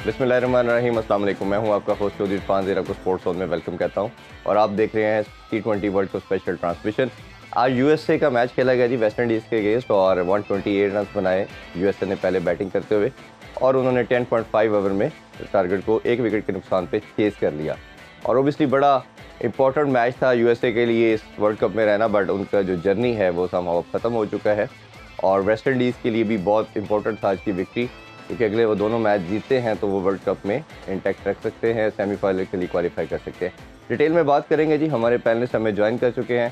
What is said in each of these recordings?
बिस्मिल्लाहिर्रहमानिर्रहीम, अस्सलाम वालेकुम। मैं हूं आपका होस्ट चौधरी इरफान ज़ेरा को स्पोर्ट्स जोन में वेलकम कहता हूं और आप देख रहे हैं T20 world cup special transmission. आज यूएसए का मैच खेला गया जी वेस्ट इंडीज़ के अगेंस्ट और 128 रन बनाए यूएसए ने पहले बैटिंग करते हुए और उन्होंने 10.5 ओवर में टारगेट को 1 विकेट के नुकसान पर चेज़ कर लिया। और ओबियसली बड़ा इंपॉर्टेंट मैच था यूएसए के लिए इस वर्ल्ड कप में रहना, बट उनका जो जर्नी है वो समहाउ ख़त्म हो चुका है और वेस्ट इंडीज़ के लिए भी बहुत इंपॉर्टेंट था आज की विक्ट्री, क्योंकि अगले वो दोनों मैच जीतते हैं तो वो वर्ल्ड कप में इंटैक्ट रख सकते हैं, सेमीफाइनल के लिए क्वालिफाई कर सकते हैं। डिटेल में बात करेंगे जी, हमारे पैनलिस्ट हमें ज्वाइन कर चुके हैं।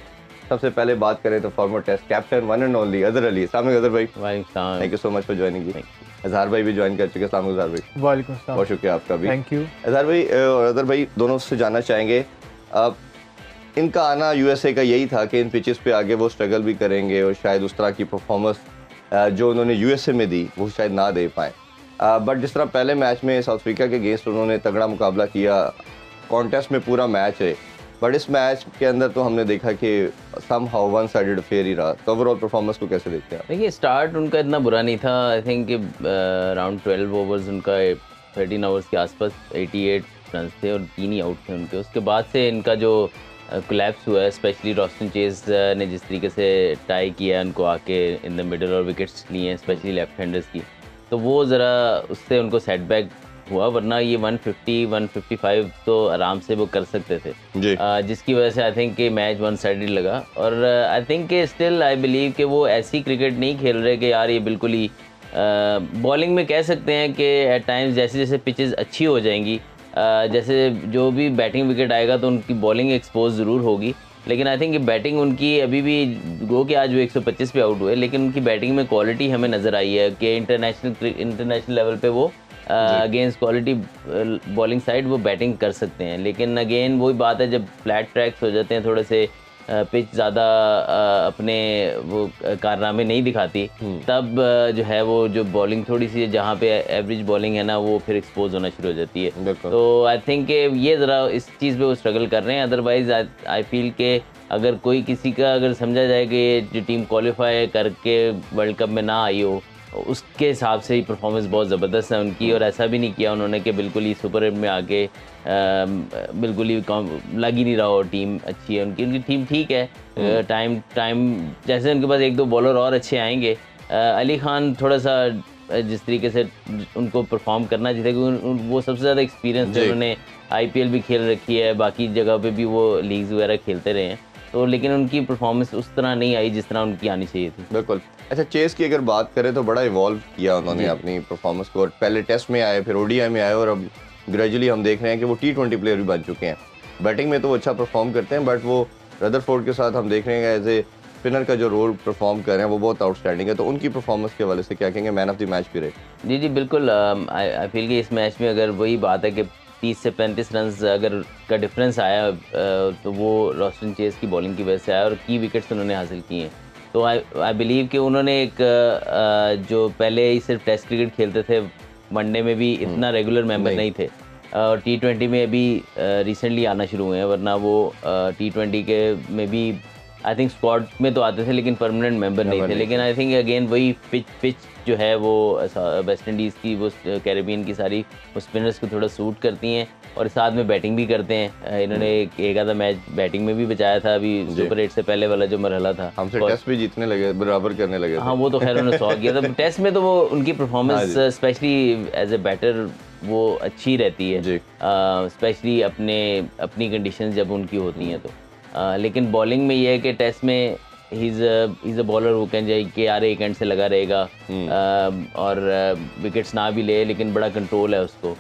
सबसे पहले बात करें तो former test captain one and only Azhar Ali. अस्सलाम वालेकुम अजहर भाई। Thank you so much for joining ji. Azhar भाई भी ज्वाइन कर चुके हैं। अस्सलाम वालेकुम अजहर भाई। वालेकुम अस्सलाम। बहुत शुक्रिया आपका भी। Thank you. अजहर भाई और अजहर भाई दोनों से जानना चाहेंगे, अब इनका आना यूएसए का यही था कि इन पिचेस पे आगे वो स्ट्रगल भी करेंगे और शायद उस तरह की परफॉर्मेंस जो उन्होंने यूएसए में दी वो शायद ना दे पाए, बट जिस तरह पहले मैच में साउथ अफ्रीका के अगेंस्ट उन्होंने तगड़ा मुकाबला किया, कॉन्टेस्ट में पूरा मैच है, बट इस मैच के अंदर तो हमने देखा कि समहाउ वन साइडेड फेयर ही रहा। तो ओवरऑल परफॉर्मेंस को कैसे देखते हैं आप? देखिए, स्टार्ट उनका इतना बुरा नहीं था। आई थिंक अराउंड 12 ओवर्स उनका 13 ओवर्स के आसपास 88 रन थे और 3 ही आउट थे उनके। उसके बाद से इनका जो कोलैप्स हुआ है, स्पेशली रॉस्टन चेज ने जिस तरीके से टाई किया उनको आके इन द मिडल और विकेट्स लिए हैं स्पेशली लेफ्ट हैंडर्स की, तो वो ज़रा उससे उनको सेटबैक हुआ, वरना ये 150 155 तो आराम से वो कर सकते थे जिसकी वजह से आई थिंक कि मैच वन साइडेड लगा। और आई थिंक कि स्टिल आई बिलीव कि वो ऐसी क्रिकेट नहीं खेल रहे कि यार ये बिल्कुल ही बॉलिंग में कह सकते हैं कि एट टाइम्स जैसे जैसे पिचेस अच्छी हो जाएंगी, जैसे जो भी बैटिंग विकेट आएगा तो उनकी बॉलिंग एक्सपोज ज़रूर होगी, लेकिन आई थिंक ये बैटिंग उनकी अभी भी गो के आज वो 125 पे आउट हुए, लेकिन उनकी बैटिंग में क्वालिटी हमें नज़र आई है कि इंटरनेशनल लेवल पे वो अगेंस्ट क्वालिटी बॉलिंग साइड वो बैटिंग कर सकते हैं। लेकिन अगेन वही बात है, जब फ्लैट ट्रैक्स हो जाते हैं थोड़े से, पिच ज़्यादा अपने वो कारनामे नहीं दिखाती, तब जो है वो जो बॉलिंग थोड़ी सी जहाँ पे एवरेज बॉलिंग है ना वो फिर एक्सपोज होना शुरू हो जाती है। तो आई थिंक ये ज़रा इस चीज़ पे वो स्ट्रगल कर रहे हैं। अदरवाइज आई फील के अगर कोई किसी का अगर समझा जाए कि जो टीम क्वालिफाई करके वर्ल्ड कप में ना आई हो, उसके हिसाब से ही परफॉर्मेंस बहुत ज़बरदस्त है उनकी। और ऐसा भी नहीं किया उन्होंने कि बिल्कुल ही सुपर एट में आके बिल्कुल ही लग ही नहीं रहा हो टीम अच्छी है उनकी टीम ठीक है। टाइम जैसे उनके पास एक दो बॉलर और अच्छे आएंगे, अली खान थोड़ा सा जिस तरीके से उनको परफॉर्म करना चाहिए, क्योंकि वो सबसे ज़्यादा एक्सपीरियंस है, उन्होंने आईपीएल भी खेल रखी है, बाकी जगह पे भी वो लीग्स वगैरह खेलते रहे हैं, तो लेकिन उनकी परफॉर्मेंस उस तरह नहीं आई जिस तरह उनकी आनी चाहिए थी। बिल्कुल। अच्छा, चेस की अगर बात करें तो बड़ा इवॉल्व किया उन्होंने अपनी परफॉर्मेंस को, पहले टेस्ट में आए, फिर ओडीआई में आए और अब ग्रेजुअली हम देख रहे हैं कि वो T20 प्लेयर भी बन चुके हैं। बैटिंग में तो वो अच्छा परफॉर्म करते हैं, बट वो रदरफोर्ड के साथ हम देख रहे हैं एज ए स्पिनर का जो रोल परफॉर्म कर रहे हैं वो बहुत आउटस्टैंडिंग है। तो उनकी परफॉर्मेंस के हवाले से क्या कहेंगे? मैन ऑफ द मैच भी रहे। जी बिल्कुल। आई फील कि इस मैच में अगर वही बात है कि 30 से 35 रन अगर का डिफरेंस आया तो वो रॉस्टन चेज की बॉलिंग की वजह से आया और की विकेट्स उन्होंने हासिल किए हैं। तो आई बिलीव कि उन्होंने एक जो पहले ही सिर्फ टेस्ट क्रिकेट खेलते थे, वनडे में भी इतना रेगुलर मेंबर नहीं थे और T20 में अभी रिसेंटली आना शुरू हुए हैं, वरना वो T20 के में भी आई थिंक स्क्वाड में तो आते थे लेकिन परमानेंट मेंबर नहीं थे। लेकिन आई थिंक अगेन वही पिच जो है वो वेस्ट इंडीज़ की वो कैरेबियन की सारी वो स्पिनर्स को थोड़ा सूट करती हैं और साथ में बैटिंग भी करते हैं। इन्होंने एक आधा मैच बैटिंग में भी बचाया था अभी सुपर 8 से पहले वाला जो मरहला था, हमसे टेस्ट भी जीतने लगे, बराबर करने लगे। हाँ वो तो खैर उन्होंने 100 किया था टेस्ट में, तो वो उनकी performance specially as a batter वो अच्छी रहती है, स्पेशली अपनी कंडीशन जब उनकी होती हैं तो। लेकिन बॉलिंग में ये है कि टेस्ट में ही इज़ अ बॉलर वो कैन जाए कि यार एक एंड से लगा रहेगा और विकेट्स ना भी ले, लेकिन बड़ा कंट्रोल है उसको।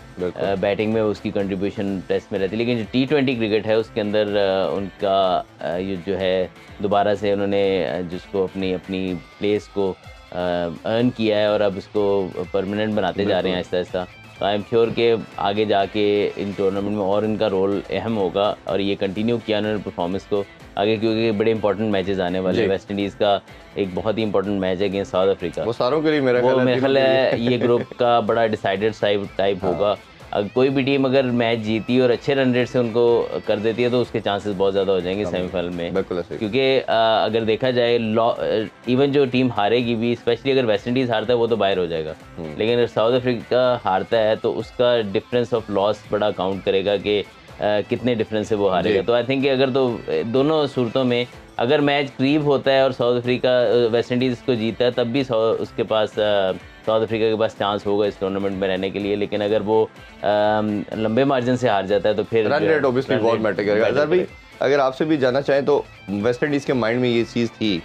बैटिंग में उसकी कंट्रीब्यूशन टेस्ट में रहती है, लेकिन जो T20 क्रिकेट है उसके अंदर उनका ये जो है दोबारा से उन्होंने जिसको अपनी प्लेस को अर्न किया है और अब उसको परमानेंट बनाते जा रहे हैं आहिस्ता आहिस्ता। तो आई एम श्योर कि आगे जाके इन टूर्नामेंट में और इनका रोल अहम होगा और ये कंटिन्यू किया उन्होंने परफॉर्मेंस को आगे, क्योंकि बड़े इंपॉर्टेंट मैचेस आने वाले हैं। वेस्ट इंडीज़ का एक बहुत ही इंपॉर्टेंट मैच है अगेंस्ट साउथ अफ्रीका, वो सारों के लिए मेरा ख्याल है ये ग्रुप का बड़ा डिसाइडेड टाइप होगा कोई भी टीम अगर मैच जीती और अच्छे रन रेट से उनको कर देती है तो उसके चांसेस बहुत ज़्यादा हो जाएंगे सेमीफाइनल में। क्योंकि अगर देखा जाए इवन जो टीम हारेगी भी, स्पेशली अगर वेस्ट इंडीज़ हारता है वो तो बाहर हो जाएगा, लेकिन अगर साउथ अफ्रीका हारता है तो उसका डिफरेंस ऑफ लॉस बड़ा काउंट करेगा कि कितने डिफरेंस से वो हारेगा। तो आई थिंक अगर तो दोनों सूरतों में अगर मैच करीब होता है और साउथ अफ्रीका वेस्ट इंडीज़ इसको जीता है तब भी उसके पास साउथ अफ्रीका के पास चांस होगा इस टूर्नामेंट में रहने के लिए। लेकिन अगर वो लंबे मार्जिन से हार जाता है तो फिर रन रेट ऑब्वियसली बहुत मैटर करेगा। अजहर भाई अगर आपसे भी जानना चाहें तो वेस्ट इंडीज़ के माइंड में ये चीज़ थी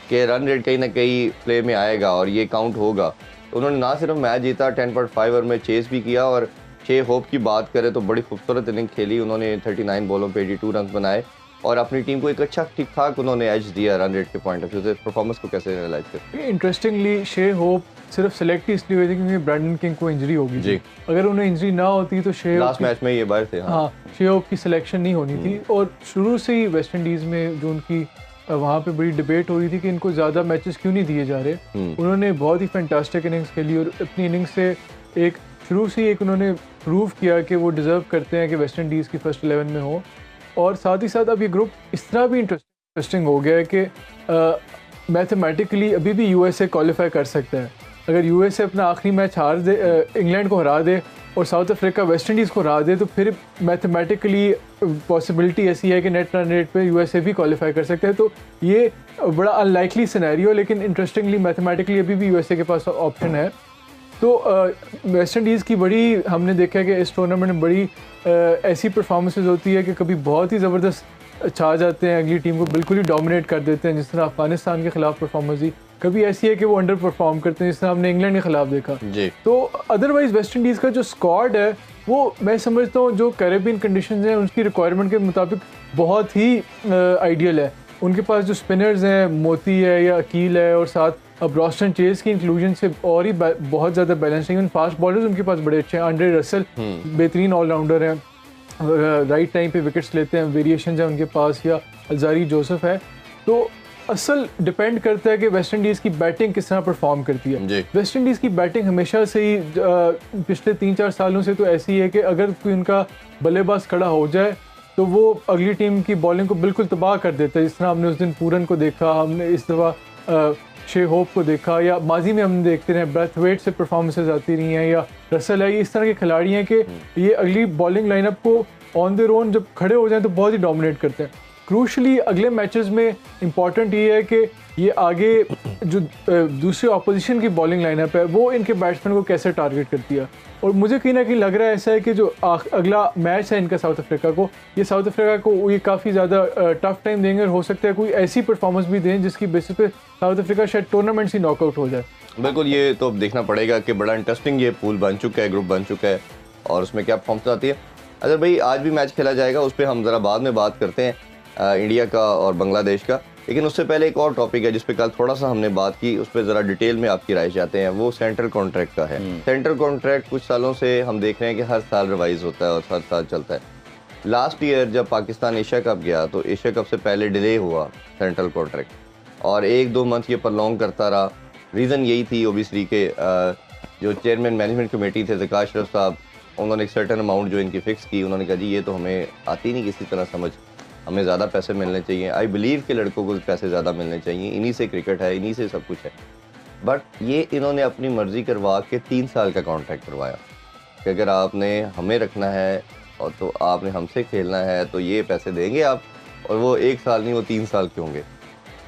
कि रन रेट कहीं ना कहीं प्ले में आएगा और ये काउंट होगा, तो उन्होंने ना सिर्फ मैच जीता, 10.5 ओवर में चेस भी किया और शे होप की बात करें तो बड़ी खूबसूरत इनिंग खेली उन्होंने, 39 बॉलों पे 82 रन बनाए और अपनी टीम को एक अच्छा ठीक ठाक उन्होंने एज दिया रन रेट के पॉइंट ऑफ व्यू से। परफॉर्मेंस को कैसे एनालाइज करते हैं? इंटरेस्टिंगली शे होप सिर्फ सेलेक्ट ही इसलिए हुई थी क्योंकि ब्रैंडन किंग को इंजरी होगी थी। अगर उन्हें इंजरी ना होती तो शे लास्ट मैच में ये बार थे। हाँ, शे होप की सिलेक्शन नहीं होनी थी। और शुरू से ही वेस्ट इंडीज़ में जो उनकी वहाँ पे बड़ी डिबेट हो रही थी कि इनको ज़्यादा मैचेस क्यों नहीं दिए जा रहे। उन्होंने बहुत ही फैंटास्टिक इनिंग्स खेली और अपनी इनिंग्स से एक शुरू से ही एक उन्होंने प्रूव किया कि वो डिज़र्व करते हैं कि वेस्ट इंडीज़ की फर्स्ट 11 में हो। और साथ ही साथ अब ये ग्रुप इस तरह भी इंटरेस्टिंग हो गया है कि मैथमेटिकली अभी भी यूएसए क्वालिफाई कर सकता है। अगर यूएसए अपना आखिरी मैच हार दे, इंग्लैंड को हरा दे और साउथ अफ्रीका वेस्ट इंडीज़ को हरा दे तो फिर मैथमेटिकली पॉसिबिलिटी ऐसी है कि नेट रन रेट पे यूएसए भी क्वालिफाई कर सकते हैं। तो ये बड़ा अनलाइकली सिनेरियो, लेकिन इंटरेस्टिंगली मैथमेटिकली अभी भी यूएसए के पास ऑप्शन है। तो वेस्ट इंडीज़ की बड़ी हमने देखा है कि इस टूर्नामेंट में बड़ी ऐसी परफॉर्मेंसेस होती है कि कभी बहुत ही ज़बरदस्त छा जाते हैं, अगली टीम को बिल्कुल ही डोमिनेट कर देते हैं, जिस तरह अफगानिस्तान के ख़िलाफ़ परफॉर्मेंस ही। कभी ऐसी है कि वो अंडर परफॉर्म करते हैं, जिस तरह हमने इंग्लैंड के ख़िलाफ़ देखा जी। तो अदरवाइज़ वेस्ट इंडीज़ का जो स्क्वाड है वो मैं समझता हूँ जो कैरेबियन कंडीशंस हैं उनकी रिक्वायरमेंट के मुताबिक बहुत ही आइडियल है। उनके पास जो स्पिनर्स हैं, मोती है या अकील है, और साथ अब ब्रॉस्टन चेस की इंक्लूजन से और ही बहुत ज़्यादा बैलेंस है। फास्ट बॉलर्स उनके पास बड़े अच्छे हैं। आंड्रे रसल बेहतरीन ऑलराउंडर हैं, राइट टाइम पे विकेट्स लेते हैं, वेरिएशन है उनके पास, या अल्जारी जोसेफ है। तो असल डिपेंड करता है कि वेस्ट इंडीज़ की बैटिंग किस तरह परफॉर्म करती है। वेस्ट इंडीज़ की बैटिंग हमेशा से ही पिछले 3-4 सालों से तो ऐसी है कि अगर कोई उनका बल्लेबाज खड़ा हो जाए तो वो अगली टीम की बॉलिंग को बिल्कुल तबाह कर देता है। जिस तरह हमने उस दिन पूरन को देखा, हमने इस दफ़ा शे होप को देखा, या माजी में हम देखते रहे ब्रैथवेट से परफॉर्मेंसेज आती रही हैं, या रसल है। ये इस तरह के खिलाड़ी हैं कि ये अगली बॉलिंग लाइनअप को ऑन द रोन जब खड़े हो जाएं तो बहुत ही डोमिनेट करते हैं। क्रूशली अगले मैचेस में इम्पॉर्टेंट ये है कि ये आगे जो दूसरी अपोजिशन की बॉलिंग लाइनअप है वो इनके बैट्समैन को कैसे टारगेट करती है। और मुझे कहीं ना कहीं लग रहा है ऐसा है कि जो अगला मैच है इनका साउथ अफ्रीका को, ये साउथ अफ्रीका को ये काफ़ी ज़्यादा टफ टाइम देंगे और हो सकता है कोई ऐसी परफॉर्मेंस भी दें जिसकी बेसिस पे साउथ अफ्रीका शायद टूर्नामेंट से नॉकआउट हो जाए। बिल्कुल, ये तो अब देखना पड़ेगा कि बड़ा इंटरेस्टिंग ये पूल बन चुका है, ग्रुप बन चुका है और उसमें क्या परफॉर्मेंस आती है। अगर भाई आज भी मैच खेला जाएगा, उस पर हम ज़रा बाद में बात करते हैं इंडिया का और बांग्लादेश का। लेकिन उससे पहले एक और टॉपिक है जिस पे कल थोड़ा सा हमने बात की, उस पर ज़रा डिटेल में आपकी राय चाहते हैं। वो सेंट्रल कॉन्ट्रैक्ट का है। सेंट्रल कॉन्ट्रैक्ट कुछ सालों से हम देख रहे हैं कि हर साल रिवाइज होता है और हर साल चलता है। लास्ट ईयर जब पाकिस्तान एशिया कप गया तो एशिया कप से पहले डिले हुआ सेंट्रल कॉन्ट्रैक्ट और 1-2 मंथ ये प्रलॉन्ग करता रहा। रीज़न यही थी ओबियसली के जो चेयरमैन मैनेजमेंट कमेटी थे ज़का अशरफ साहब, उन्होंने एक सर्टन अमाउंट जो इनकी फ़िक्स की, उन्होंने कहा जी ये तो हमें आती नहीं किसी तरह समझ, हमें ज़्यादा पैसे मिलने चाहिए। आई बिलीव कि लड़कों को पैसे ज़्यादा मिलने चाहिए, इन्हीं से क्रिकेट है, इन्हीं से सब कुछ है। बट ये इन्होंने अपनी मर्ज़ी करवा के 3 साल का कॉन्ट्रैक्ट करवाया कि अगर आपने हमें रखना है और तो आपने हमसे खेलना है तो ये पैसे देंगे आप, और वो 1 साल नहीं वो 3 साल के होंगे।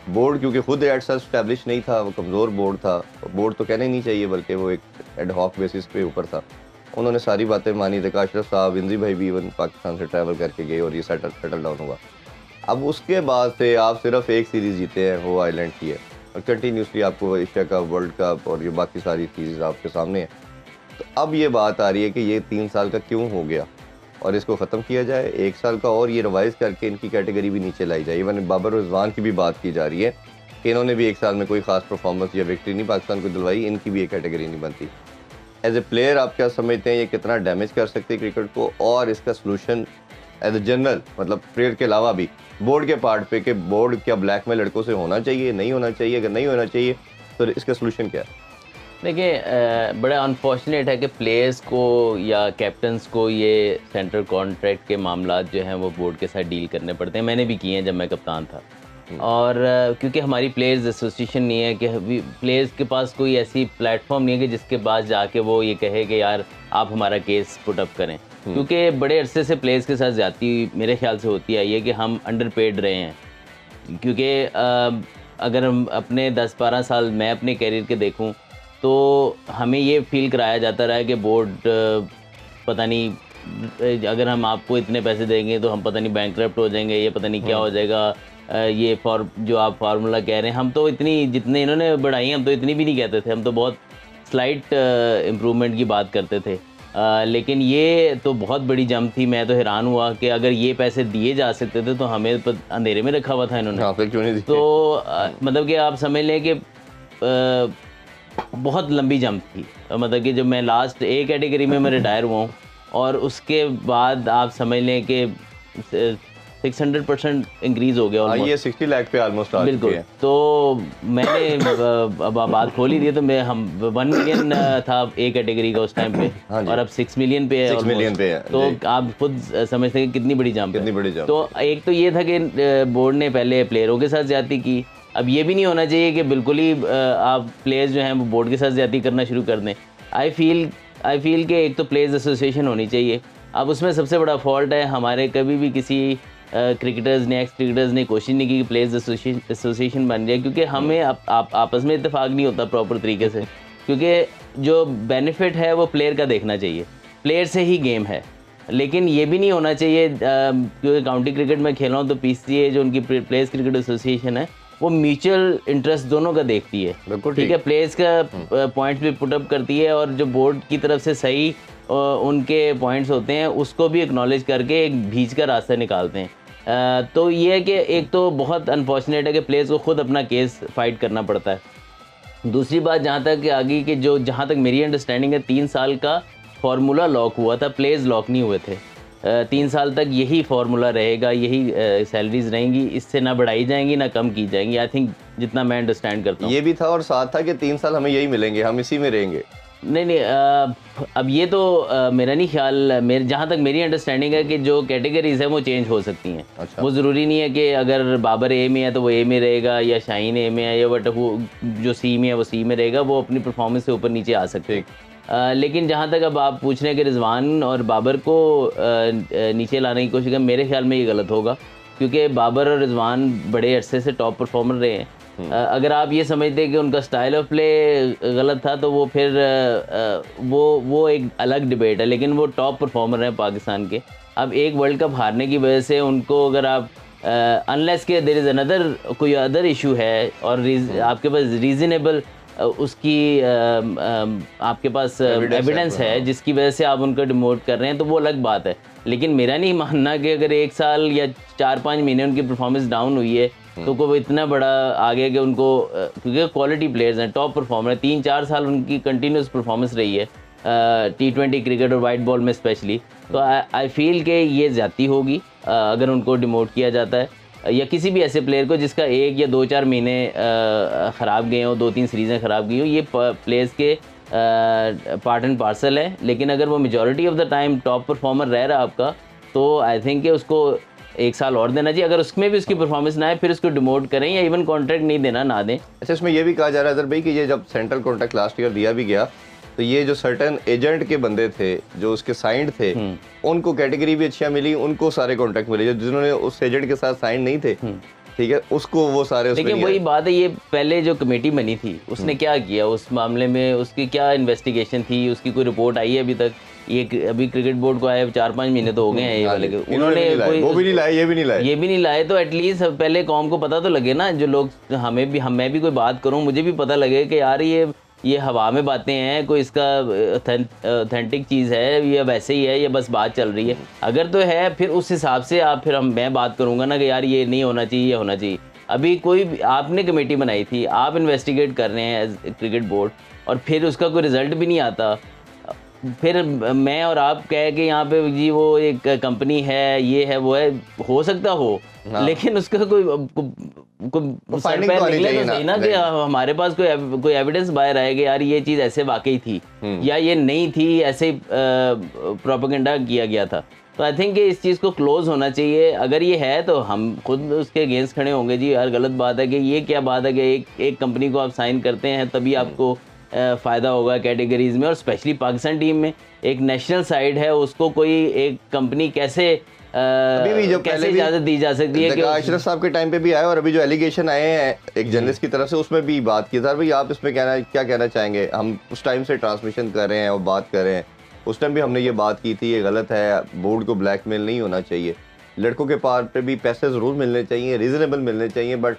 बोर्ड क्योंकि खुद एट इस्टेब्लिश नहीं था, वो कमज़ोर बोर्ड था, बोर्ड तो कहने नहीं चाहिए बल्कि वो एक एड हॉक बेसिस पे ऊपर था। उन्होंने सारी बातें मानी। ज़का अशरफ साहब, इंद्री भाई भी इवन पाकिस्तान से ट्रैवल करके गए और ये सेटल डाउन हुआ। अब उसके बाद से आप सिर्फ एक सीरीज़ जीते हैं, वो आइलैंड की है, और कंटिन्यूसली आपको एशिया कप, वर्ल्ड कप और ये बाकी सारी चीज़ें आपके सामने हैं। तो अब ये बात आ रही है कि ये 3 साल का क्यों हो गया और इसको ख़त्म किया जाए 1 साल का, और ये रिवाइज़ करके इनकी कैटेगरी भी नीचे लाई जाए। इवन बाबर रिजवान की भी बात की जा रही है कि इन्होंने भी 1 साल में कोई ख़ास परफॉर्मेंस या विक्ट्री नहीं पाकिस्तान को दिलवाई, इनकी भी एक कैटेगरी नहीं बनती। एज ए प्लेयर आप क्या समझते हैं ये कितना डैमेज कर सकते हैं क्रिकेट को, और इसका सलूशन एज ए जनरल, मतलब प्लेयर के अलावा भी बोर्ड के पार्ट पे कि बोर्ड क्या ब्लैक में लड़कों से होना चाहिए, नहीं होना चाहिए, अगर नहीं होना चाहिए तो इसका सलूशन क्या है? देखिए बड़ा अनफॉर्चुनेट है कि प्लेयर्स को या कैप्टन्स को ये सेंट्रल कॉन्ट्रैक्ट के मामलात जो हैं वो बोर्ड के साथ डील करने पड़ते हैं। मैंने भी किए हैं जब मैं कप्तान था। और क्योंकि हमारी प्लेयर्स एसोसिएशन नहीं है कि प्लेयर्स के पास कोई ऐसी प्लेटफॉर्म नहीं है कि जिसके पास जाके वो ये कहे कि यार आप हमारा केस पुट अप करें, क्योंकि बड़े अरसे से प्लेयर्स के साथ जाती मेरे ख्याल से होती आई है कि हम अंडर पेड रहे हैं। क्योंकि अगर हम अपने 10-12 साल मैं अपने कैरियर के देखूं तो हमें ये फील कराया जाता रहा है कि बोर्ड पता नहीं अगर हम आपको इतने पैसे देंगे तो हम पता नहीं बैंकरप्ट हो जाएंगे, ये पता नहीं क्या हो जाएगा, ये जो आप फार्मूला कह रहे हैं हम तो इतनी जितने इन्होंने बढ़ाई हम तो इतनी भी नहीं कहते थे, हम तो बहुत स्लाइट इम्प्रूवमेंट की बात करते थे। लेकिन ये तो बहुत बड़ी जंप थी। मैं तो हैरान हुआ कि अगर ये पैसे दिए जा सकते थे तो हमें अंधेरे में रखा हुआ था इन्होंने। हाँ, फिर क्यों नहीं दिए? तो मतलब कि आप समझ लें कि बहुत लंबी जंप थी। मतलब कि जब मैं लास्ट ए कैटेगरी में मैं रिटायर हुआ हूँ और उसके बाद आप समझ लें कि 600% इंक्रीज हो गया ये 60 लाख पे ऑलमोस्ट आ बिल्कुल। तो मैंने अब बात खोली दी तो मैं 1 मिलियन था ए कैटेगरी का उस टाइम पे और अब 6 मिलियन पे है। 6 मिलियन पे है तो आप खुद समझते हैं कितनी बड़ी जंप है। तो एक तो ये था कि बोर्ड ने पहले प्लेयरों के साथ ज्यादती की। अब ये भी नहीं होना चाहिए कि बिल्कुल ही आप प्लेयर्स जो हैं वो बोर्ड के साथ ज्यादती करना शुरू कर दें। आई फील कि एक तो प्लेयर्स एसोसिएशन होनी चाहिए। अब उसमें सबसे बड़ा फॉल्ट है हमारे, कभी भी किसी क्रिकेटर्स ने एक्स क्रिकेटर्स ने कोशिश नहीं की कि प्लेयर्स एसोसिएशन बन जाए, क्योंकि हमें आपस में इत्तेफाक नहीं होता प्रॉपर तरीके से, क्योंकि जो बेनिफिट है वो प्लेयर का देखना चाहिए, प्लेयर से ही गेम है। लेकिन ये भी नहीं होना चाहिए क्योंकि काउंटी क्रिकेट में खेल रहा हूँ तो पीसीए जो उनकी प्लेयर्स क्रिकेट एसोसिएशन है वो म्यूचुअल इंटरेस्ट दोनों का देखती है, ठीक है, प्लेयर्स का पॉइंट्स भी पुटअप करती है और जो बोर्ड की तरफ से सही उनके पॉइंट्स होते हैं उसको भी एक्नॉलेज करके एक बीच का रास्ता निकालते हैं। तो ये है कि एक तो बहुत अनफॉर्चुनेट है कि प्लेयर्स को खुद अपना केस फाइट करना पड़ता है। दूसरी बात जहाँ तक आगे कि जहाँ तक मेरी अंडरस्टैंडिंग है 3 साल का फार्मूला लॉक हुआ था, प्लेयर्स लॉक नहीं हुए थे। 3 साल तक यही फार्मूला रहेगा, यही सैलरीज रहेंगी, इससे ना बढ़ाई जाएंगी ना कम की जाएंगी। आई थिंक जितना मैं अंडरस्टैंड करता हूँ ये भी था और साथ था कि 3 साल हमें यही मिलेंगे, हम इसी में रहेंगे। नहीं अब ये तो मेरा नहीं ख्याल, मेरे जहाँ तक मेरी अंडरस्टैंडिंग है कि जो कैटेगरीज है वो चेंज हो सकती हैं। अच्छा। वो ज़रूरी नहीं है कि अगर बाबर ए में है तो वो ए में रहेगा या शाहीन ए में है या बट वो जो सी में है वो सी में रहेगा, वो अपनी परफॉर्मेंस से ऊपर नीचे आ सकते हैं। लेकिन जहाँ तक अब आप पूछ रहे हैं कि रिजवान और बाबर को नीचे लाने की कोशिश करें, मेरे ख्याल में ये गलत होगा, क्योंकि बाबर और रिजवान बड़े अरसे से टॉप परफॉर्मर रहे हैं। अगर आप ये समझते हैं कि उनका स्टाइल ऑफ प्ले गलत था तो वो फिर वो एक अलग डिबेट है, लेकिन वो टॉप परफॉर्मर हैं पाकिस्तान के। अब एक वर्ल्ड कप हारने की वजह से उनको अगर आप अनलेस के देयर इज़ अनदर कोई अदर इशू है और आपके पास रीज़नेबल उसकी आपके पास एविडेंस है जिसकी वजह से आप उनको डिमोट कर रहे हैं तो वो अलग बात है। लेकिन मेरा नहीं मानना कि अगर 1 साल या 4-5 महीने उनकी परफॉर्मेंस डाउन हुई है तो को इतना बड़ा आ गया कि उनको, क्योंकि क्वालिटी प्लेयर्स हैं, टॉप परफॉर्मर है, 3-4 साल उनकी कंटिन्यूस परफॉर्मेंस रही है T20 क्रिकेट और वाइट बॉल में स्पेशली। तो आई फील कि ये ज़्यादती होगी अगर उनको डिमोट किया जाता है या किसी भी ऐसे प्लेयर को जिसका 1 या 2-4 महीने ख़राब गए हो, 2-3 सीरीज़ें ख़राब गई हो, ये प्लेयर्स के पार्ट एंड पार्सल है। लेकिन अगर वो majority of the time top performer रह रहा है आपका, तो आई थिंक कि उसको 1 साल और देना चाहिए। अगर उसमें भी उसकी परफॉर्मेंस ना आए फिर उसको डिमोट करें या इवन कॉन्ट्रैक्ट नहीं देना ना दें। अच्छा, इसमें ये भी कहा जा रहा है अदर भाई कि ये जब सेंट्रल कॉन्ट्रैक्ट लास्ट ईयर दिया भी गया तो ये जो सर्टेन एजेंट के बंदे थे जो उसके साइंड थे उनको कैटेगरी भी अच्छी मिली, उनको सारे कॉन्ट्रैक्ट मिले। जो जिन्होंने उस एजेंट के साथ साइन नहीं थे, ठीक है, उसको वो सारे उसमें लेकिन वही बात है, ये पहले जो कमेटी बनी थी उसने क्या किया उस मामले में, उसकी क्या इन्वेस्टिगेशन थी, उसकी कोई रिपोर्ट आई है अभी तक? ये अभी क्रिकेट बोर्ड को आए 4-5 महीने तो हो गए हैं ये वाले के, उन्होंने वो भी नहीं लाए, ये भी नहीं लाए। तो एटलीस्ट पहले कौम को पता तो लगे ना, जो लोग मैं भी कोई बात करूं मुझे भी पता लगे कि यार ये हवा में बातें हैं, कोई इसका ऑथेंटिक चीज़ है या वैसे ही है या बस बात चल रही है। अगर तो है फिर उस हिसाब से आप मैं बात करूंगा ना कि यार ये नहीं होना चाहिए, ये होना चाहिए। अभी आपने कमेटी बनाई थी, आप इन्वेस्टिगेट कर रहे हैं एज क्रिकेट बोर्ड और फिर उसका कोई रिजल्ट भी नहीं आता। फिर मैं और आप कहे कि यहाँ पे जी वो एक कंपनी है, ये है, वो है, हो सकता हो, लेकिन उसका कोई सर पैर निकले तो सही ना कि हमारे पास कोई एविडेंस बाहर आएगा यार ये चीज़ ऐसे वाकई थी या ये नहीं थी, ऐसे प्रोपेगेंडा किया गया था। तो आई थिंक इस चीज़ को क्लोज होना चाहिए। अगर ये है तो हम खुद उसके अगेंस्ट खड़े होंगे जी, यार गलत बात है कि ये क्या बात है कि एक कंपनी को आप साइन करते हैं तभी आपको फ़ायदा होगा कैटेगरीज में, और स्पेशली पाकिस्तान टीम में एक नेशनल साइड है, उसको कोई एक कंपनी कैसे अभी भी जो कैसे इजाज़त दी जा सकती है कि अशरफ साहब के टाइम पे भी आए, और अभी जो एलिगेशन आए हैं एक जर्नलिस्ट की तरफ से उसमें भी बात की था। भाई आप इसमें क्या कहना चाहेंगे? हम उस टाइम से ट्रांसमिशन कर रहे हैं और बात कर रहे हैं, उस टाइम भी हमने ये बात की थी, ये गलत है, बोर्ड को ब्लैकमेल नहीं होना चाहिए, लड़कों के पार पे भी पैसे ज़रूर मिलने चाहिए, रीजनेबल मिलने चाहिए, बट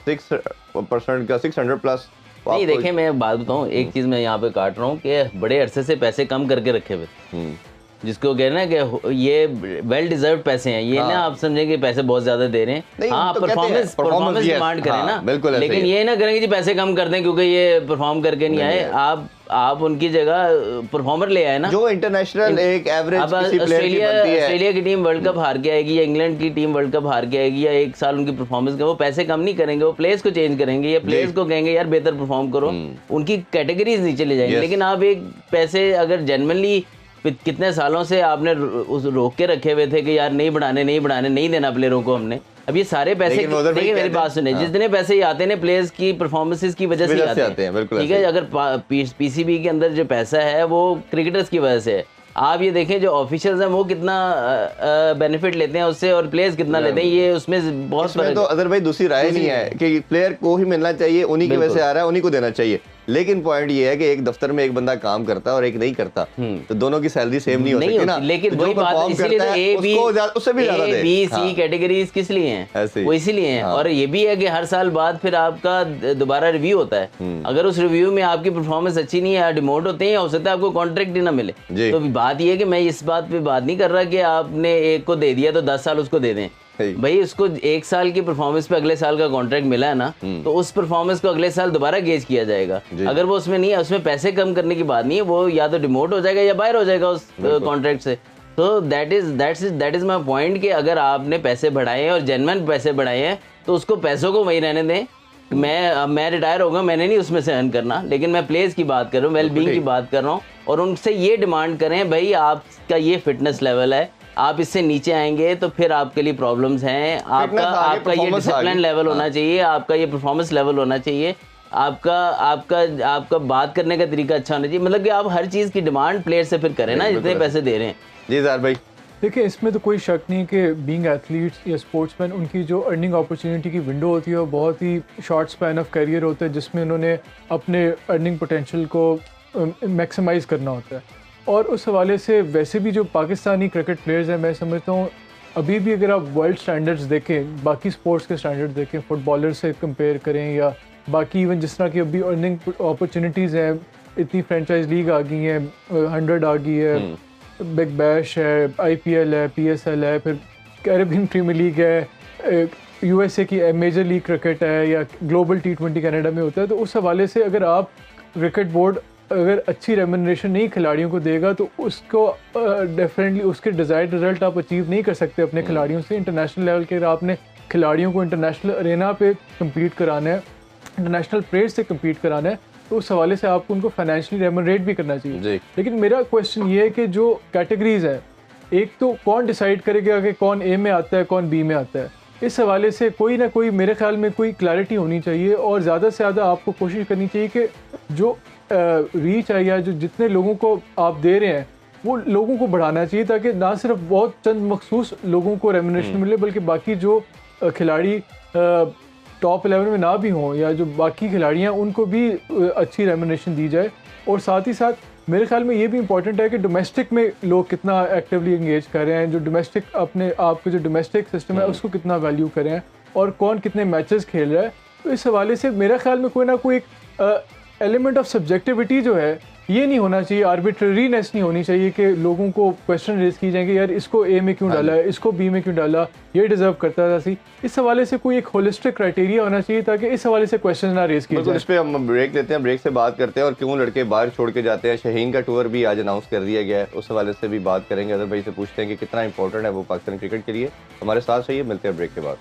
6% का 600 प्लस नहीं। देखें मैं बात बताऊँ, एक चीज़ मैं यहाँ पे काट रहा हूँ कि बड़े अरसे से पैसे कम करके रखे हुए, जिसको कहना है कि ये वेल डिजर्व पैसे हैं, ये ना आप समझें कि पैसे बहुत ज्यादा दे रहे हैं। हाँ, तो परफॉर्मेंस डिमांड करें ना, बिल्कुल, लेकिन ये ना करें कि जी पैसे कम कर दें क्योंकि ये परफॉर्म करके नहीं आए। आप उनकी जगह परफॉर्मर ले आए ना, जो इंटरनेशनल एक एवरेज किसी प्लेयर की बनती है। ऑस्ट्रेलिया की टीम वर्ल्ड कप हार के आएगी या इंग्लैंड की टीम वर्ल्ड कप हार के आएगी या एक साल उनकी परफॉर्मेंस का, वो पैसे कम नहीं करेंगे, वो प्लेयर्स को चेंज करेंगे या प्लेयर्स को कहेंगे यार बेहतर परफॉर्म करो, उनकी कैटेगरीज नीचे ले जाएंगे। लेकिन आप एक पैसे अगर जेन्युइनली कितने सालों से आपने रोक के रखे हुए थे कि यार नहीं बढ़ाने नहीं देना प्लेयरों को हमने, अब ये सारे पैसे, देखिए मेरी बात सुने, जितने पैसे ये आते हैं प्लेयर्स की परफॉर्मेंसेस की वजह से आते हैं, ठीक है। अगर पीसीबी के अंदर जो पैसा है वो क्रिकेटर्स की वजह से है। आप ये देखें जो ऑफिशियल्स हैं वो कितना बेनिफिट लेते हैं उससे और प्लेयर्स कितना लेते हैं, ये उसमें बहुत फर्क है। तो अदर भाई दूसरी राय नहीं है कि प्लेयर को ही मिलना चाहिए, उन्हीं की वजह से आ रहा है, उन्हीं को देना चाहिए, लेकिन पॉइंट ये है कि एक दफ्तर में एक बंदा काम करता है और एक नहीं करता, तो दोनों की सैलरी सेम नहीं हो सकती ना। लेकिन वही बात, इसीलिए उससे भी ज्यादा बी सी कैटेगरीज किस लिए हैं, वो इसीलिए हैं। और ये भी है कि हर साल बाद फिर आपका दोबारा रिव्यू होता है, अगर उस रिव्यू में आपकी परफॉर्मेंस अच्छी नहीं है, डिमोट होते हैं, हो सकता है आपको कॉन्ट्रैक्ट ही ना मिले। तो बात ये है कि मैं इस बात पे बात नहीं कर रहा कि आपने एक को दे दिया तो 10 साल उसको दे दें। भाई उसको एक साल की परफॉर्मेंस पे अगले साल का कॉन्ट्रैक्ट मिला है ना, तो उस परफॉर्मेंस को अगले साल दोबारा गेज किया जाएगा। अगर वो उसमें नहीं है, उसमें पैसे कम करने की बात नहीं है, वो या तो डिमोट हो जाएगा या बाहर हो जाएगा उस कॉन्ट्रैक्ट से। तो दैट इज माई पॉइंट कि अगर आपने पैसे बढ़ाए हैं और जेन्युइन पैसे बढ़ाए हैं तो उसको पैसों को वहीं रहने दें। मैं रिटायर होगा, मैंने नहीं उसमें से अर्न करना, लेकिन मैं प्लेयर्स की बात कर रहा हूँ, वेल बीइंग की बात कर रहा हूँ, और उनसे ये डिमांड करें भाई आपका ये फिटनेस लेवल है, आप इससे नीचे आएंगे तो फिर आपके लिए प्रॉब्लम्स हैं। आपका ये डिसिप्लिन लेवल होना चाहिए, आपका ये परफॉर्मेंस लेवल होना चाहिए, आपका बात करने का तरीका अच्छा होना चाहिए। मतलब कि आप हर चीज़ की डिमांड प्लेयर से फिर करें ना, जितने पैसे दे रहे हैं। जी ज़ाहिर भाई, देखिए इसमें तो कोई शक नहीं कि बीइंग एथलीट्स या स्पोर्ट्समैन, उनकी जो अर्निंग अपॉर्चुनिटी की विंडो होती है वो बहुत ही शॉर्ट स्पैन ऑफ करियर होता है, जिसमें उन्होंने अपने अर्निंग पोटेंशियल को मैक्सिमाइज़ करना होता है। और उस हवाले से वैसे भी जो पाकिस्तानी क्रिकेट प्लेयर्स हैं, मैं समझता हूँ अभी भी अगर आप वर्ल्ड स्टैंडर्ड्स देखें, बाकी स्पोर्ट्स के स्टैंडर्ड्स देखें, फुटबॉलर से कंपेयर करें या बाकी इवन जिस तरह की अभी अर्निंग अपॉर्चुनिटीज़ हैं, इतनी फ्रेंचाइज लीग आ गई हैं, 100 आ गई है, बिग बैश है, IPL है, PSL है, फिर कैरेबियन प्रीमियर लीग है, USA की मेजर लीग क्रिकेट है, या ग्लोबल T20 कनाडा में होता है। तो उस हवाले से अगर आप क्रिकेट बोर्ड अगर अच्छी रेम्यूनरेशन नहीं खिलाड़ियों को देगा तो उसको डेफिनेटली उसके डिज़ायर्ड रिजल्ट आप अचीव नहीं कर सकते अपने खिलाड़ियों से। इंटरनेशनल लेवल के अगर आपने खिलाड़ियों को इंटरनेशनल अरेना पे कम्पीट कराना है, इंटरनेशनल प्लेयर्स से कम्पीट कराना है, तो उस हवाले से आपको उनको फाइनेंशियली रेम्यूनरेट भी करना चाहिए। लेकिन मेरा क्वेश्चन ये है कि जो कैटेगरीज है, एक तो कौन डिसाइड करेगा कि कौन A में आता है, कौन B में आता है, इस हवाले से कोई ना कोई मेरे ख्याल में कोई क्लैरिटी होनी चाहिए। और ज़्यादा से ज़्यादा आपको कोशिश करनी चाहिए कि जो रीच है या जो जितने लोगों को आप दे रहे हैं वो लोगों को बढ़ाना चाहिए, ताकि ना सिर्फ बहुत चंद मखसूस लोगों को रेम्यूनरेशन मिले, बल्कि बाकी जो खिलाड़ी टॉप 11 में ना भी हों या जो बाकी खिलाड़ी हैं उनको भी अच्छी रेम्यूनरेशन दी जाए। और साथ ही साथ मेरे ख्याल में ये भी इंपॉर्टेंट है कि डोमेस्टिक में लोग कितना एक्टिवली इंगेज कर रहे हैं, जो डोमेस्टिक अपने आप के जो डोमेस्टिक सिस्टम है उसको कितना वैल्यू कर रहे हैं और कौन कितने मैचेस खेल रहा है। तो इस हवाले से मेरे ख्याल में कोई ना कोई एक एलिमेंट ऑफ सब्जेक्टिविटी जो है ये नहीं होना चाहिए, आर्बिट्ररीनेस नहीं होनी चाहिए कि लोगों को क्वेश्चन रेज की जाएंगे, यार इसको ए में क्यों डाला है, इसको बी में क्यों डाला, ये डिजर्व करता था सी। इस हवाले से कोई एक होलिस्टिक क्राइटेरिया होना चाहिए ताकि इस हवाले से क्वेश्चन ना रेज किए जाए। इस पे हम ब्रेक लेते हैं, ब्रेक से बात करते हैं और क्यों लड़के बाहर छोड़ के जाते हैं। शाहीन का टूर भी आज अनाउंस कर दिया गया है, उस हवाले से भी बात करेंगे। अदर भाई से पूछते हैं कि कितना इंपॉर्टेंट है वो पाकिस्तान क्रिकेट के लिए। हमारे साथ रहिए, मिलते हैं ब्रेक के बाद।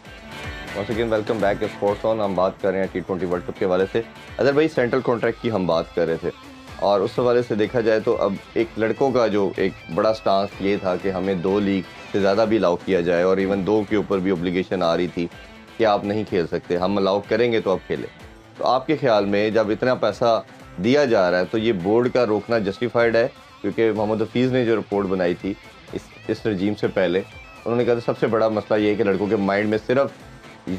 Once again welcome back sports on. हम बात कर रहे हैं T20 वर्ल्ड कप के हवाले से। अदर भाई सेंट्रल कॉन्ट्रैक्ट की हम बात कर रहे थे और उस हवाले से देखा जाए तो अब एक लड़कों का जो एक बड़ा स्टांस ये था कि हमें 2 लीग से ज़्यादा भी अलाउ किया जाए और इवन 2 के ऊपर भी ऑब्लिगेशन आ रही थी कि आप नहीं खेल सकते, हम अलाउ करेंगे तो आप खेलें। तो आपके ख्याल में जब इतना पैसा दिया जा रहा है तो ये बोर्ड का रोकना जस्टिफाइड है? क्योंकि मोहम्मद हफीज़ ने जो रिपोर्ट बनाई थी इस रजीम से पहले, उन्होंने कहा था सबसे बड़ा मसला ये है कि लड़कों के माइंड में सिर्फ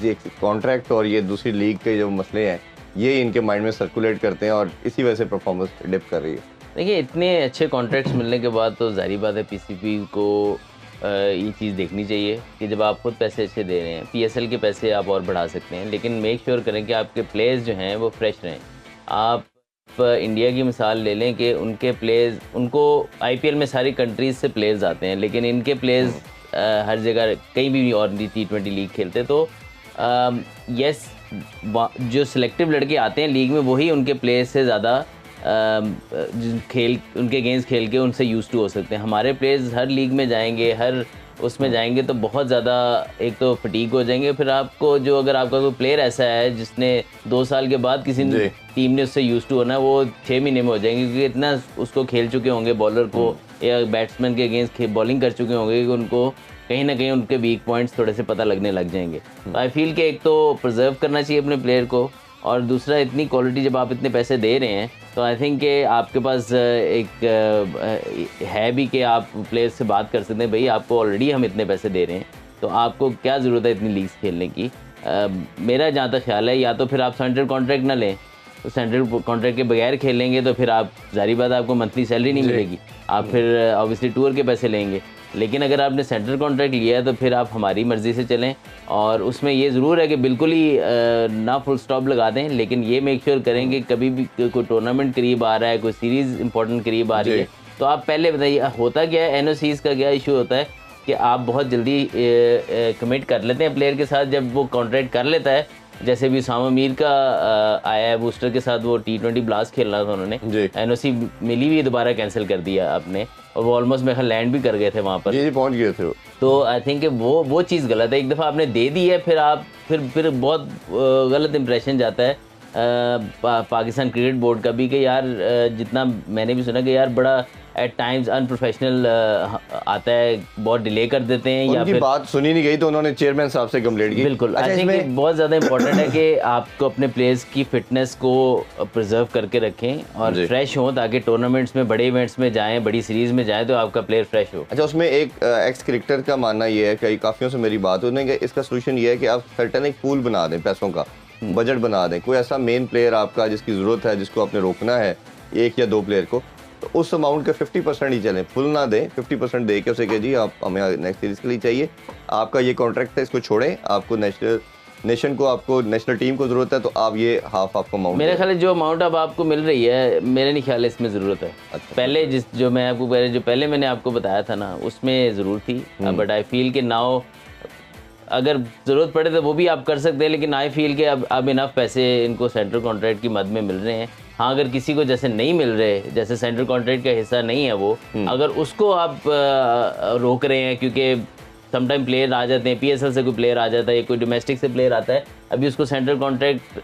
ये कॉन्ट्रैक्ट और ये दूसरी लीग के जो मसले हैं ये इनके माइंड में सर्कुलेट करते हैं और इसी वजह से परफॉर्मेंस डिप कर रही है। देखिए, इतने अच्छे कॉन्ट्रैक्ट्स मिलने के बाद तो जाहिर बात है पीसीबी को ये चीज़ देखनी चाहिए कि जब आप खुद पैसे अच्छे दे रहे हैं, पीएसएल के पैसे आप और बढ़ा सकते हैं, लेकिन मेक श्योर करें कि आपके प्लेयर्स जो हैं वो फ्रेश रहें। आप इंडिया की मिसाल ले लें कि उनके प्लेयर्स, उनको आईपीएल में सारी कंट्रीज़ से प्लेयर्स आते हैं, लेकिन इनके प्लेयर्स हर जगह कहीं भी और T20 लीग खेलते। तो यस, जो सिलेक्टिव लड़के आते हैं लीग में वही उनके प्लेयर्स से ज़्यादा उनके गेम्स खेल के उनसे यूज़ टू हो सकते हैं। हमारे प्लेयर्स हर लीग में जाएंगे, हर उसमें जाएंगे तो बहुत ज़्यादा एक तो फटीग हो जाएंगे। फिर आपको जो अगर आपका कोई प्लेयर ऐसा है जिसने 2 साल के बाद किसी टीम ने उससे यूज़ टू होना है, वो 6 महीने में हो जाएंगे क्योंकि इतना उसको खेल चुके होंगे, बॉलर को या बैट्समैन के अगेंस्ट बॉलिंग कर चुके होंगे कि उनको कहीं ना कहीं उनके वीक पॉइंट्स थोड़े से पता लगने लग जाएंगे। तो आई फील कि एक तो प्रिजर्व करना चाहिए अपने प्लेयर को, और दूसरा इतनी क्वालिटी जब आप इतने पैसे दे रहे हैं तो आई थिंक कि आपके पास एक है भी कि आप प्लेयर्स से बात कर सकते हैं, भाई आपको ऑलरेडी हम इतने पैसे दे रहे हैं तो आपको क्या ज़रूरत है इतनी लीग्स खेलने की। मेरा जहाँ तक ख्याल है, या तो फिर आप सेंट्रल कॉन्ट्रैक्ट ना लें, तो सेंट्रल कॉन्ट्रैक्ट के बगैर खेलेंगे तो फिर आप जारी बात आपको मंथली सैलरी नहीं मिलेगी, आप फिर ऑब्वियसली टूर के पैसे लेंगे। लेकिन अगर आपने सेंट्रल कॉन्ट्रैक्ट लिया है तो फिर आप हमारी मर्ज़ी से चलें, और उसमें ये ज़रूर है कि बिल्कुल ही ना फुल स्टॉप लगा दें, लेकिन ये मेक श्योर करें कि कभी भी कोई टूर्नामेंट करीब आ रहा है, कोई सीरीज़ इंपॉर्टेंट करीब आ रही है, तो आप पहले बताइए। होता क्या है, एनओसीज़ का क्या इशू होता है कि आप बहुत जल्दी कमिट कर लेते हैं प्लेयर के साथ। जब वो कॉन्ट्रैक्ट कर लेता है, जैसे भी उसामा मीर का आया है बूस्टर के साथ, वो T20 ब्लास्ट खेलना था, उन्होंने एनओसी मिली भी दोबारा कैंसिल कर दिया आपने, और वो ऑलमोस्ट मेरे ख्याल लैंड भी कर गए थे वहाँ पर, जी पहुँच गए थे। तो आई थिंक वो चीज़ गलत है। एक दफ़ा आपने दे दी है, फिर आप फिर बहुत गलत इंप्रेशन जाता है पाकिस्तान क्रिकेट बोर्ड का भी, कि यार जितना मैंने भी सुना कि यार बड़ा एट टाइम्स अनप्रोफेशनल आता है, बहुत डिले कर देते हैं, या फिर बात सुनी नहीं गई तो उन्होंने चेयरमैन साहब से कंप्लेंट की। बिल्कुल, आई थिंक बहुत ज़्यादा इंपॉर्टेंट है कि आपको अपने प्लेयर्स की फिटनेस को प्रिजर्व करके रखें और फ्रेश हो, ताकि टूर्नामेंट्स में, बड़े इवेंट्स में जाएं, बड़ी सीरीज़ में जाएं तो आपका प्लेयर फ्रेश हो। अच्छा, उसमें एक एक्स क्रिकेटर का मानना ये है, कई काफ़ियों से मेरी बात हुई, कि इसका सोल्यूशन ये है कि आप सर्टेन एक पूल बना दें, पैसों का बजट बना दें, कोई ऐसा मेन प्लेयर आपका जिसकी ज़रूरत है, जिसको आपने रोकना है, 1 या 2 प्लेयर को, तो उस अमाउंट के 50% ही चलें, फुल ना दें, 50% दे के उसे कहिए जी आप हमें नेक्स्ट सीरीज़ के लिए चाहिए, आपका ये कॉन्ट्रैक्ट है, इसको छोड़ें, आपको नेशन को, आपको नेशनल टीम को ज़रूरत है, तो आप ये हाफ आपको अमाउंट, मेरे ख्याल जो अमाउंट अब आपको मिल रही है, मेरे नहीं ख्याल इसमें ज़रूरत है। अच्छा। पहले जो पहले मैंने आपको बताया था ना, उसमें ज़रूर थी, बट आई फील कि नाउ अगर ज़रूरत पड़े तो वो भी आप कर सकते हैं, लेकिन आई फील कि अब इनफ पैसे इनको सेंट्रल कॉन्ट्रैक्ट की मद में मिल रहे हैं। हाँ, अगर किसी को जैसे नहीं मिल रहे, जैसे सेंट्रल कॉन्ट्रैक्ट का हिस्सा नहीं है वो, अगर उसको आप रोक रहे हैं, क्योंकि समटाइम प्लेयर आ जाते हैं, पीएसएल से कोई प्लेयर आ जाता है या कोई डोमेस्टिक से प्लेयर आता है, अभी उसको सेंट्रल कॉन्ट्रैक्ट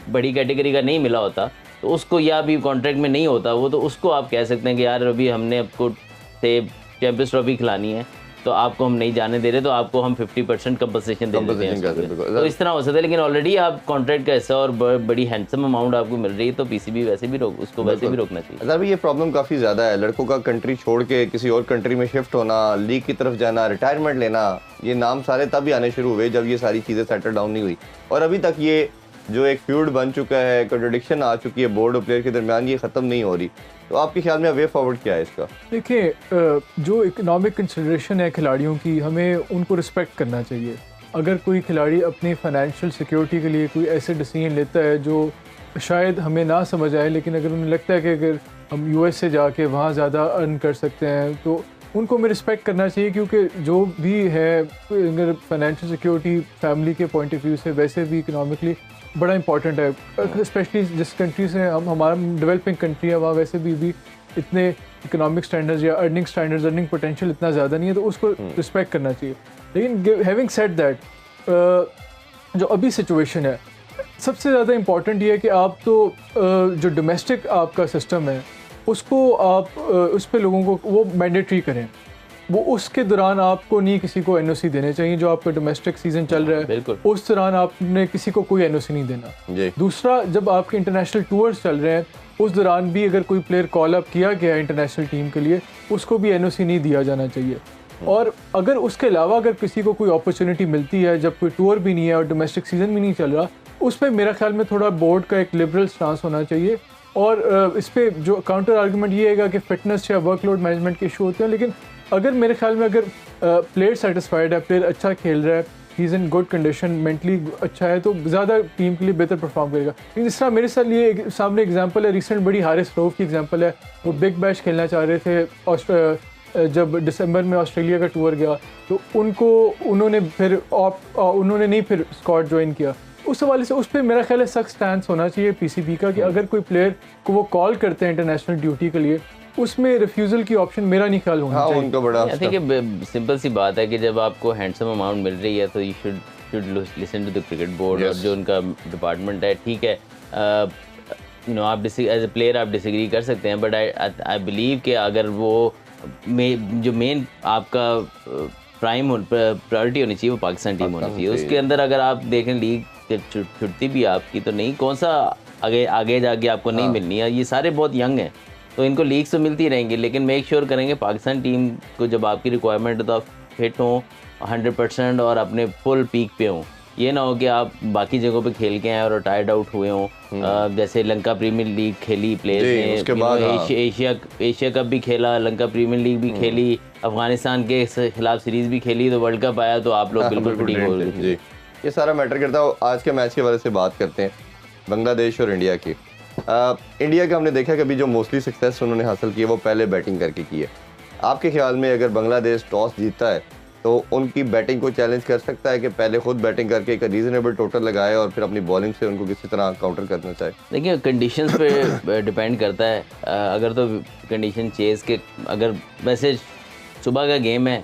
बड़ी कैटेगरी का नहीं मिला होता, तो उसको, या अभी कॉन्ट्रैक्ट में नहीं होता वो, तो उसको आप कह सकते हैं कि यार अभी हमने आपको से चैंपियंस ट्रॉफी खिलानी है, तो आपको हम नहीं जाने दे रहे, तो आपको हम 50% कंपनसेशन दे देते हैं, तो इस तरह हो सकता है। लेकिन ऑलरेडी आप कॉन्ट्रैक्ट का हिस्सा और बड़ी हैंडसम अमाउंट आपको मिल रही है, तो पीसीबी वैसे भी उसको वैसे भी रोकना चाहिए। अगर भी ये प्रॉब्लम काफ़ी ज़्यादा है, लड़कों का कंट्री छोड़ के किसी और कंट्री में शिफ्ट होना, लीग की तरफ जाना, रिटायरमेंट लेना, ये नाम सारे तब भी आने शुरू हुए जब ये सारी चीज़ें सेटल डाउन नहीं हुई, और अभी तक ये जो एक फ्यूड बन चुका है, कॉन्ट्रडिक्शन आ चुकी है बोर्ड और प्लेयर के दरमियान, ये ख़त्म नहीं हो रही। तो आपके ख्याल में वे फॉरवर्ड क्या है इसका? देखिए, जो इकोनॉमिक कंसिडरेशन है खिलाड़ियों की, हमें उनको रिस्पेक्ट करना चाहिए। अगर कोई खिलाड़ी अपनी फाइनेंशियल सिक्योरिटी के लिए कोई ऐसे डिसीजन लेता है जो शायद हमें ना समझ आए, लेकिन अगर उन्हें लगता है कि अगर हम यूएस से जाके वहाँ ज़्यादा अर्न कर सकते हैं, तो उनको हमें रिस्पेक्ट करना चाहिए, क्योंकि जो भी है अगर फाइनेंशियल सिक्योरिटी फैमिली के पॉइंट ऑफ व्यू से, वैसे भी इकोनॉमिकली बड़ा इंपॉर्टेंट है। स्पेशली जिस कंट्री से हमारा डेवलपिंग कंट्री है, वहाँ वैसे भी इतने इकोनॉमिक स्टैंडर्ड्स या अर्निंग पोटेंशियल इतना ज़्यादा नहीं है, तो उसको रिस्पेक्ट करना चाहिए। लेकिन हैविंग सेड दैट, जो अभी सिचुएशन है, सबसे ज़्यादा इम्पॉर्टेंट ये है कि आप तो जो डोमेस्टिक आपका सिस्टम है उसको आप उस पे लोगों को वो मैंडेटरी करें। वो उसके दौरान आपको नहीं किसी को एनओसी देने चाहिए। जो आपका डोमेस्टिक सीजन चल रहा है उस दौरान आपने किसी को कोई एनओसी नहीं देना। दूसरा, जब आपके इंटरनेशनल टूर्स चल रहे हैं उस दौरान भी अगर कोई प्लेयर कॉल अप किया गया है इंटरनेशनल टीम के लिए, उसको भी एनओसी नहीं दिया जाना चाहिए। और अगर उसके अलावा अगर किसी को कोई अपॉर्चुनिटी मिलती है जब कोई टूर भी नहीं है और डोमेस्टिक सीजन भी नहीं चल रहा, उस पर मेरा ख्याल में थोड़ा बोर्ड का एक लिबरल स्टांस होना चाहिए। और इस पर जो काउंटर आर्गूमेंट ये है कि फिटनेस या वर्कलोड मैनेजमेंट के इशू होते हैं, लेकिन अगर मेरे ख्याल में अगर प्लेयर सेटिस्फाइड है, प्लेयर अच्छा खेल रहा है, he is in good condition, mentally अच्छा है, तो ज़्यादा टीम के लिए बेहतर परफॉर्म करेगा। लेकिन जिस तरह मेरे साथ ये सामने एग्जांपल है, रिसेंट बड़ी हारिस रऊफ की एग्जांपल है। वो बिग बैश खेलना चाह रहे थे, जब दिसंबर में ऑस्ट्रेलिया का टूर गया तो उन्होंने नहीं फिर स्क्वाड ज्वाइन किया। उस हवाले से उस पर मेरा ख्याल है सख्त स्टैंड होना चाहिए पीसीबी का, कि अगर कोई प्लेयर को वो कॉल करते हैं इंटरनेशनल ड्यूटी के लिए, उसमें रिफ्यूज़ल की ऑप्शन मेरा नहीं ख्याल होना चाहिए। उनको बड़ा आई थिंक सिंपल सी बात है कि जब आपको हैंडसम अमाउंट मिल रही है तो you should listen to the cricket board और जो उनका डिपार्टमेंट है। ठीक है, आप एज ए प्लेयर आप डिसएग्री कर सकते हैं, बट आई बिलीव कि अगर वो जो मेन आपका प्रायोरिटी होनी चाहिए वो पाकिस्तान टीम होनी चाहिए। उसके अंदर अगर आप देखें लीग छुट्टी भी आपकी तो नहीं, कौन सा आगे जाके आपको नहीं मिलनी है। ये सारे बहुत यंग हैं तो इनको लीग्स तो मिलती रहेंगी, लेकिन मेक श्योर करेंगे पाकिस्तान टीम को जब आपकी रिक्वायरमेंट है तो आप फिट हों 100% और अपने फुल पीक पे हों। ये ना हो कि आप बाकी जगहों पे खेल के आए और टायर्ड आउट हुए हों। जैसे लंका प्रीमियर लीग खेली प्लेयर्स ने, एशिया कप भी खेला, लंका प्रीमियर लीग भी खेली, अफगानिस्तान के खिलाफ सीरीज़ भी खेली, तो वर्ल्ड कप आया तो आप लोग बिल्कुल फिटिंग हो गए। ये सारा मैटर करता है। आज के मैच के बारे से बात करते हैं, बांग्लादेश और इंडिया की। इंडिया का हमने देखा कि अभी जो मोस्टली सक्सेस उन्होंने हासिल की है वो पहले बैटिंग करके की है। आपके ख्याल में अगर बांग्लादेश टॉस जीतता है तो उनकी बैटिंग को चैलेंज कर सकता है कि पहले खुद बैटिंग करके एक रीजनेबल टोटल लगाए और फिर अपनी बॉलिंग से उनको किसी तरह काउंटर करना चाहे? देखिए, कंडीशंस पे डिपेंड करता है। अगर तो कंडीशन चेज के, अगर वैसे सुबह का गेम है,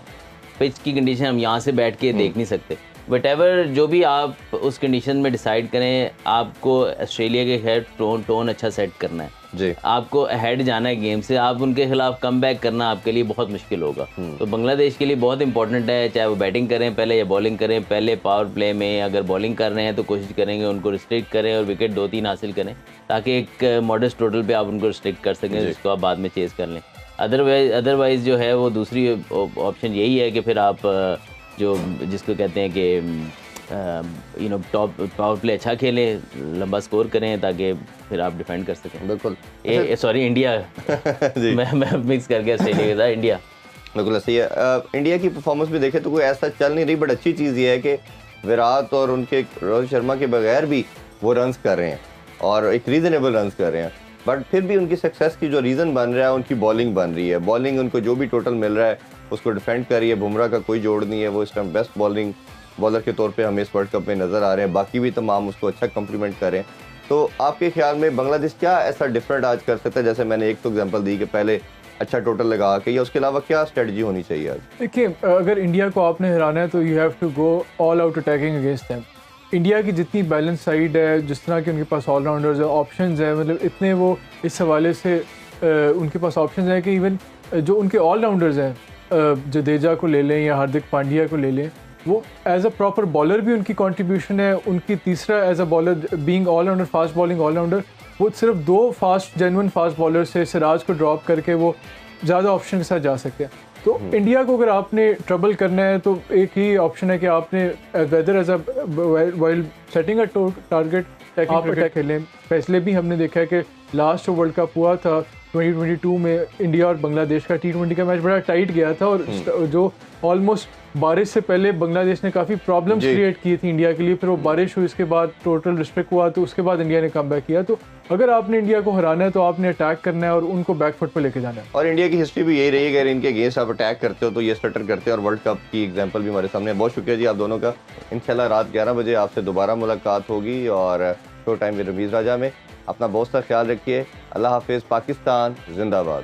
पिच की कंडीशन हम यहाँ से बैठ के देख नहीं सकते। वटेवर जो भी आप उस कंडीशन में डिसाइड करें, आपको ऑस्ट्रेलिया के खैर टोन अच्छा सेट करना है जी। आपको अहेड जाना है गेम से, आप उनके खिलाफ कम बैक करना आपके लिए बहुत मुश्किल होगा। तो बांग्लादेश के लिए बहुत इंपॉर्टेंट है, चाहे वो बैटिंग करें पहले या बॉलिंग करें पहले। पावर प्ले में अगर बॉलिंग कर रहे हैं तो कोशिश करेंगे उनको रिस्ट्रिक्ट करें और विकेट 2-3 हासिल करें, ताकि एक मॉडेस्ट टोटल पे आप उनको रिस्ट्रिक्ट कर सकें, जिसको आप बाद में चेज़ कर लें। अदरवाइज़ जो है वो दूसरी ऑप्शन यही है कि फिर आप जो जिसको कहते हैं कि टॉप पावर प्ले अच्छा खेलें, लंबा स्कोर करें, ताकि फिर आप डिफेंड कर सकें। बिल्कुल। सॉरी, इंडिया मैं मिक्स कर गया ऑस्ट्रेलिया के साथ इंडिया। बिल्कुल सही है। इंडिया की परफॉर्मेंस भी देखें तो कोई ऐसा चल नहीं रही, बट अच्छी चीज़ ये है कि विराट और उनके रोहित शर्मा के बगैर भी वो रन्स कर रहे हैं और एक रीज़नेबल रन्स कर रहे हैं। बट फिर भी उनकी सक्सेस की जो रीज़न बन रहा है उनकी बॉलिंग बन रही है। बॉलिंग उनको जो भी टोटल मिल रहा है उसको डिफेंड कर रही है। बुमराह का कोई जोड़ नहीं है, वो इस टाइम बेस्ट बॉलर के तौर पे हमें इस वर्ल्ड कप में नज़र आ रहे हैं। बाकी भी तमाम उसको अच्छा कम्प्लीमेंट करें। तो आपके ख्याल में बांग्लादेश क्या ऐसा डिफरेंट आज कर सकता है? जैसे मैंने एक तो एग्जांपल दी कि पहले अच्छा टोटल लगा के, या उसके अलावा क्या स्ट्रेटजी होनी चाहिए आज? देखिए, अगर इंडिया को आपने हराना है तो you have to go all out attacking against them. India की जितनी बैलेंस साइड है, जिस तरह के उनके पास ऑलराउंडर्स है, ऑप्शंस है, मतलब इतने वो इस हवाले से उनके पास ऑप्शंस है कि इवन जो उनके ऑलराउंडर्स हैं, जडेजा को ले लें या हार्दिक पांड्या को ले लें, वो एज अ प्रॉपर बॉलर भी उनकी कंट्रीब्यूशन है। उनकी तीसरा as a bowler being allrounder, fast bowling allrounder, वो सिर्फ 2 जेन्युइन फास्ट बॉलर से सिराज को ड्रॉप करके वो ज़्यादा ऑप्शन के साथ जा सकते हैं। तो इंडिया को अगर आपने ट्रबल करना है तो एक ही ऑप्शन है कि आपने whether as a while setting a target आप अटैक खेलें। पहले भी हमने देखा है कि लास्ट वर्ल्ड कप हुआ था 2022 में इंडिया और बांग्लादेश का T20 का मैच बड़ा टाइट गया था और जो ऑलमोस्ट बारिश से पहले बांग्लादेश ने काफ़ी प्रॉब्लम्स क्रिएट की थी इंडिया के लिए, फिर वो बारिश हुई, इसके बाद टोटल रिस्ट्रिक्ट हुआ, तो उसके बाद इंडिया ने कमबैक किया। तो अगर आपने इंडिया को हराना है तो आपने अटैक करना है और उनको बैकफुट पर लेके जाना है। और इंडिया की हिस्ट्री भी यही रही है, अगर इनके अगेंस्ट आप अटैक करते हो तो ये स्टटर करते हैं, और वर्ल्ड कप की एग्जांपल भी हमारे सामने है। बहुत शुक्रिया जी आप दोनों का। इंशाल्लाह रात 11 बजे आपसे दोबारा मुलाकात होगी और शो टाइम विद रमीज़ राजा में। अपना बहुत सा ख्याल रखिए। अल्लाह हाफिज़। पाकिस्तान जिंदाबाद।